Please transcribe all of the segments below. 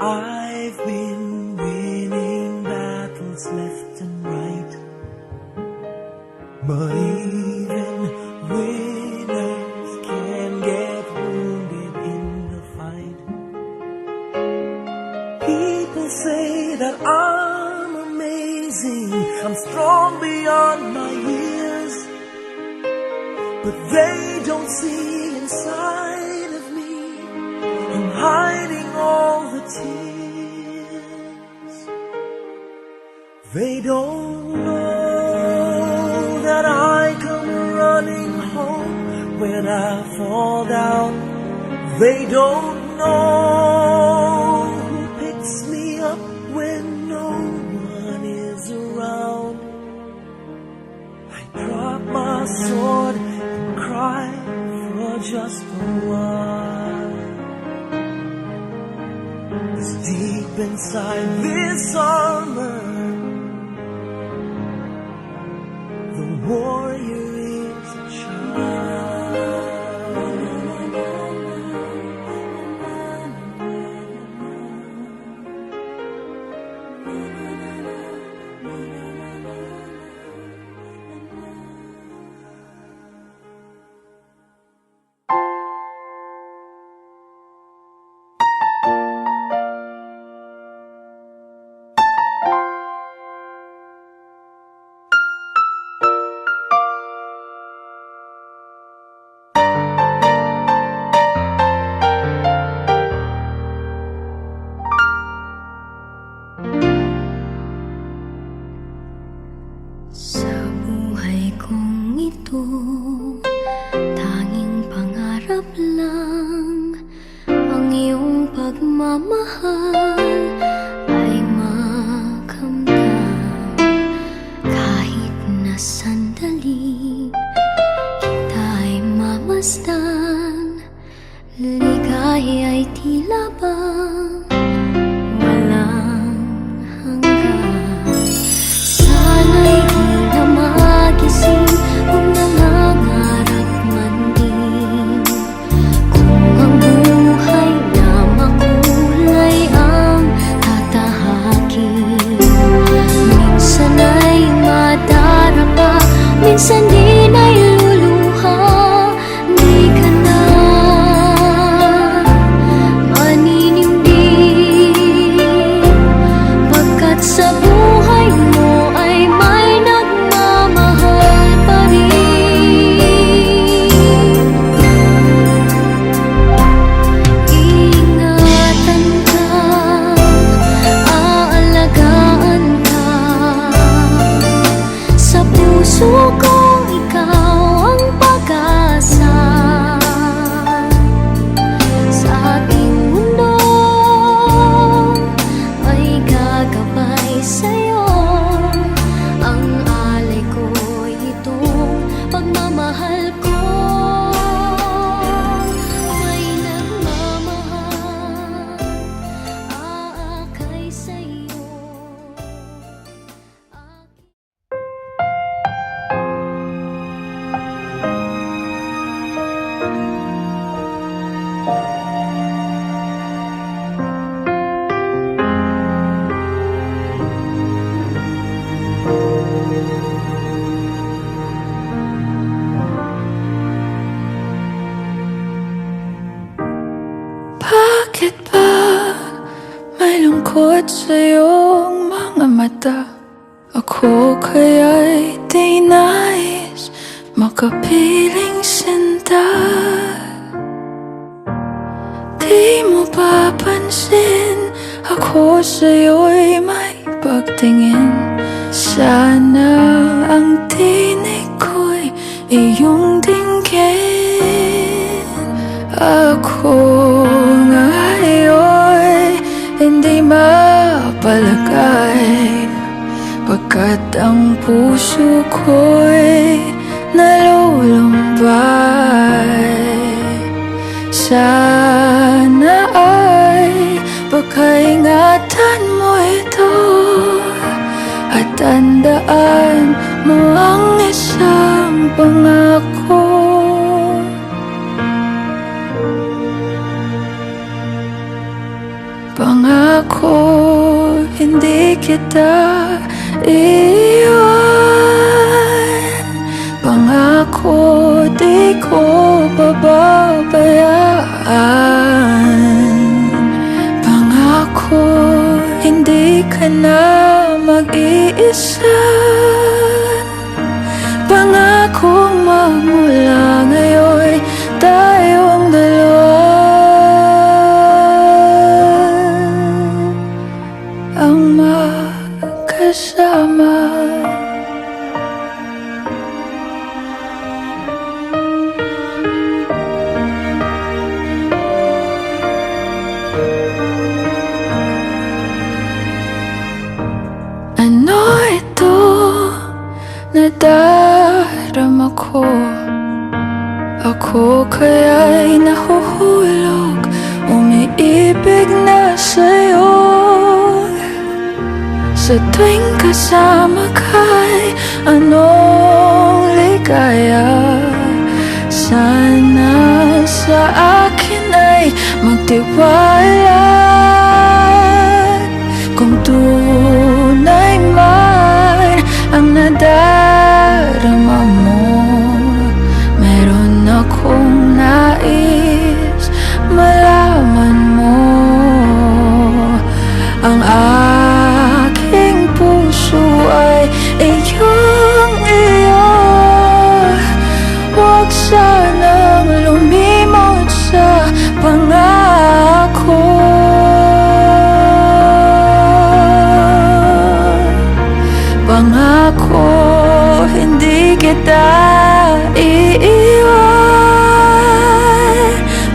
I've been winning battles left and right, but even winners can get wounded in the fight. People say that I'm amazing, I'm strong beyond my years, but they don't see inside of me. I'm hiding all the tears. They don't know that I come running home when I fall down. They don't know who picks me up when no one is around. I drop my sword and cry for just a while. 'Cause deep inside this armor, the warrior is a child. Sa buhay kong ito, tanging pangarap lang ang iyong pagmamahal ay makamdam. Kahit na sandali kita'y mamasdan, ligaya ay tila bang walang hanggan. Sana'y di na magising kung nangangarap man din, kung ang buhay na makulay ang tatahakin. Minsan ay madarapa, minsan din ay luluha. Di ka na maninindig, pagkat sa buhay mo ay may nagmamahal pa rin. Iingatan ka, aalagaan ka, sa puso kong ikaw ang pag-asa. Sa ating mundo ay gagabay sa'yo, ang alay ko'y itong pagmamahal ko. May nagmamahal, aakay sa'yo. Bakit ba may lungkot sa iyong mga mata? Ako kaya'y di nais makapiling sinta. Di mo ba pansin ako sa'yo'y may pagtingin? Sana ang tinig ko'y iyong dinggin. Ako nga'yo'y hindi mapalagay, pagkat ang puso ko'y nalulumbay. Sana ay pagkaingatan mo ito at tandaan mo ang isang pangako. Pangako, hindi kita iiwan. Pangako, di ko pababayaan. Pangako, hindi ka na mag-iisa. Pangakong magmula ngayon tayong dalawa ang magkasama. Ano ito? Nadarama ko. Ako kaya'y nahuhulog, umiibig na sa'yo. Sa tuwing kasama ka'y anong ligaya. Sana sa akin ay magtiwala. Kung tunay man ang nadarama mo, meron akong nais malaman mo. Ang aking puso ay iyong-iyo. Huwag sanang lumimot sa pangako. Pangako, hindi kita iiwan.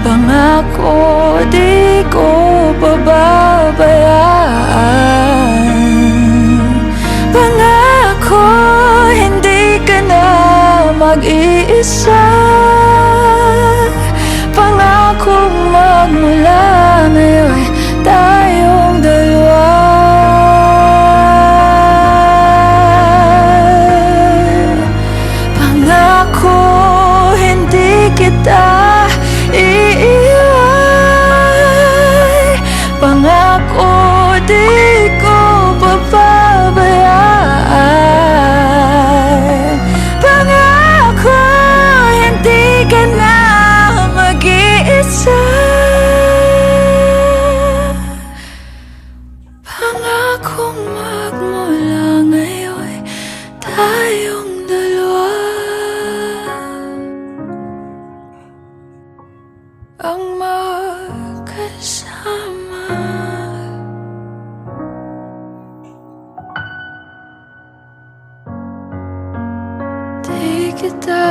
Pangako, di ko pababayaan. Pangako, hindi ka na mag-iisa. Pangako, magmula ngayon tayong dalawa. Pangako, hindi kita iiwan. Pangako, di ko pababayaan. Pangako, hindi ka na mag-iisa. Pangakong magmula ngayon tayong dalawa ang magkasama. Di kita